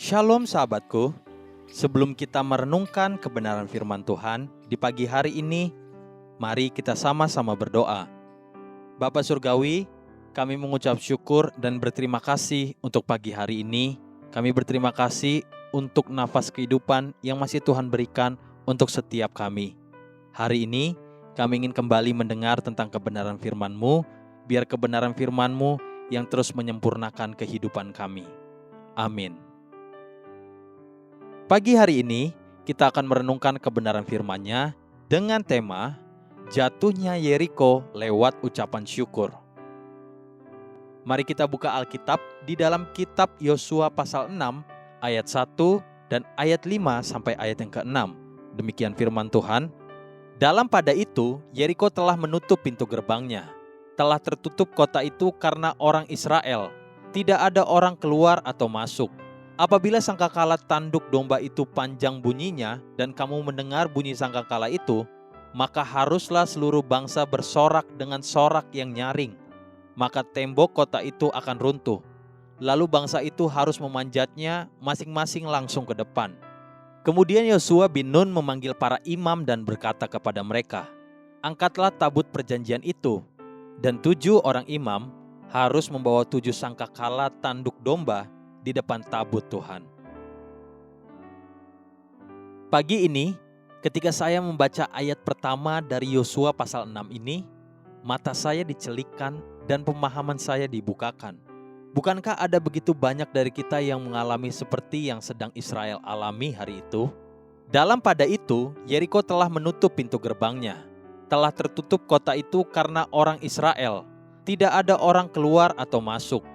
Shalom sahabatku, sebelum kita merenungkan kebenaran firman Tuhan di pagi hari ini, mari kita sama-sama berdoa. Bapa Surgawi, kami mengucap syukur dan berterima kasih untuk pagi hari ini. Kami berterima kasih untuk nafas kehidupan yang masih Tuhan berikan untuk setiap kami. Hari ini, kami ingin kembali mendengar tentang kebenaran firman-Mu, biar kebenaran firman-Mu yang terus menyempurnakan kehidupan kami. Amin. Pagi hari ini, kita akan merenungkan kebenaran firman-Nya dengan tema Jatuhnya Yeriko lewat ucapan syukur. Mari kita buka Alkitab di dalam kitab Yosua pasal 6 ayat 1 dan ayat 5 sampai ayat yang ke-6. Demikian firman Tuhan. Dalam pada itu, Yeriko telah menutup pintu gerbangnya. Telah tertutup kota itu karena orang Israel. Tidak ada orang keluar atau masuk. Apabila sangkakala tanduk domba itu panjang bunyinya dan kamu mendengar bunyi sangkakala itu, maka haruslah seluruh bangsa bersorak dengan sorak yang nyaring. Maka tembok kota itu akan runtuh. Lalu bangsa itu harus memanjatnya masing-masing langsung ke depan. Kemudian Yosua bin Nun memanggil para imam dan berkata kepada mereka, "Angkatlah tabut perjanjian itu." Dan 7 orang imam harus membawa 7 sangkakala tanduk domba di depan tabut Tuhan. Pagi ini, ketika saya membaca ayat pertama dari Yosua pasal 6 ini, mata saya dicelikkan dan pemahaman saya dibukakan. Bukankah ada begitu banyak dari kita yang mengalami seperti yang sedang Israel alami hari itu? Dalam pada itu, Yeriko telah menutup pintu gerbangnya. Telah tertutup kota itu karena orang Israel. Tidak ada orang keluar atau masuk.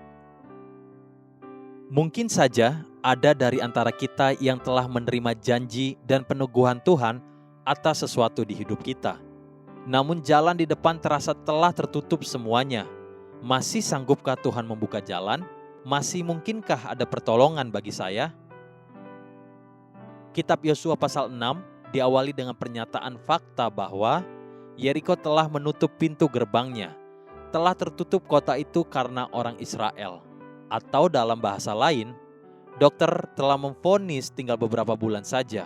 Mungkin saja ada dari antara kita yang telah menerima janji dan peneguhan Tuhan atas sesuatu di hidup kita. Namun jalan di depan terasa telah tertutup semuanya. Masih sanggupkah Tuhan membuka jalan? Masih mungkinkah ada pertolongan bagi saya? Kitab Yosua pasal 6 diawali dengan pernyataan fakta bahwa Yeriko telah menutup pintu gerbangnya. Telah tertutup kota itu karena orang Israel. Atau dalam bahasa lain, dokter telah memvonis tinggal beberapa bulan saja.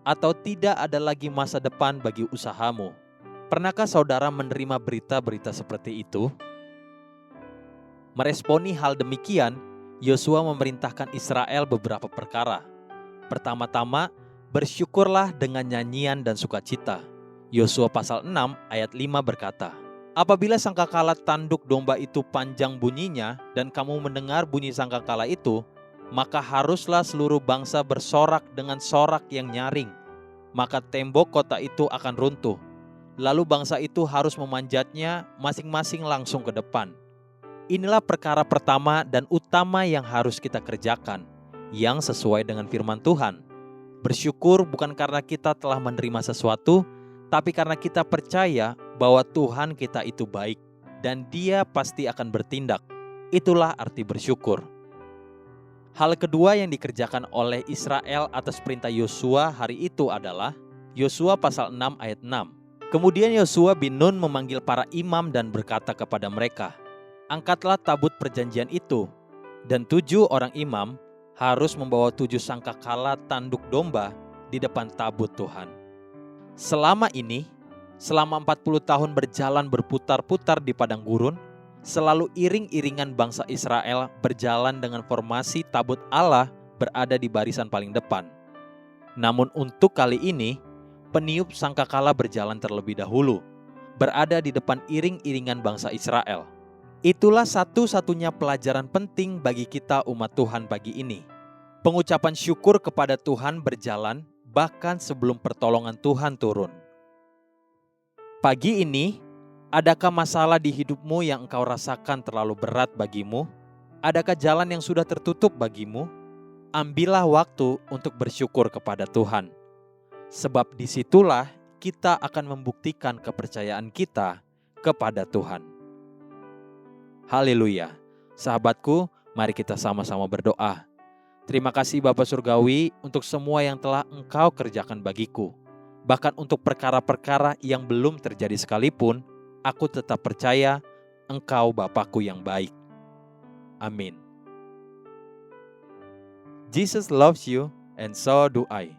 Atau tidak ada lagi masa depan bagi usahamu. Pernahkah saudara menerima berita-berita seperti itu? Meresponi hal demikian, Yosua memerintahkan Israel beberapa perkara. Pertama-tama, bersyukurlah dengan nyanyian dan sukacita. Yosua pasal 6 ayat 5 berkata, "Apabila sangkakala tanduk domba itu panjang bunyinya dan kamu mendengar bunyi sangkakala itu, maka haruslah seluruh bangsa bersorak dengan sorak yang nyaring. Maka tembok kota itu akan runtuh. Lalu bangsa itu harus memanjatnya masing-masing langsung ke depan." Inilah perkara pertama dan utama yang harus kita kerjakan, yang sesuai dengan firman Tuhan. Bersyukur bukan karena kita telah menerima sesuatu, tapi karena kita percaya bahwa Tuhan kita itu baik dan Dia pasti akan bertindak. Itulah arti bersyukur. Hal kedua yang dikerjakan oleh Israel atas perintah Yosua hari itu adalah Yosua pasal 6 ayat 6. Kemudian Yosua bin Nun memanggil para imam dan berkata kepada mereka, "Angkatlah tabut perjanjian itu." Dan 7 orang imam harus membawa 7 sangkakala tanduk domba di depan tabut Tuhan. Selama 40 tahun berjalan berputar-putar di padang gurun, selalu iring-iringan bangsa Israel berjalan dengan formasi tabut Allah berada di barisan paling depan. Namun untuk kali ini, peniup sangkakala berjalan terlebih dahulu, berada di depan iring-iringan bangsa Israel. Itulah satu-satunya pelajaran penting bagi kita umat Tuhan pagi ini. Pengucapan syukur kepada Tuhan berjalan bahkan sebelum pertolongan Tuhan turun. Pagi ini, adakah masalah di hidupmu yang engkau rasakan terlalu berat bagimu? Adakah jalan yang sudah tertutup bagimu? Ambillah waktu untuk bersyukur kepada Tuhan. Sebab disitulah kita akan membuktikan kepercayaan kita kepada Tuhan. Haleluya. Sahabatku, mari kita sama-sama berdoa. Terima kasih Bapa Surgawi untuk semua yang telah Engkau kerjakan bagiku. Bahkan untuk perkara-perkara yang belum terjadi sekalipun, aku tetap percaya Engkau Bapakku yang baik. Amin. Jesus loves you and so do I.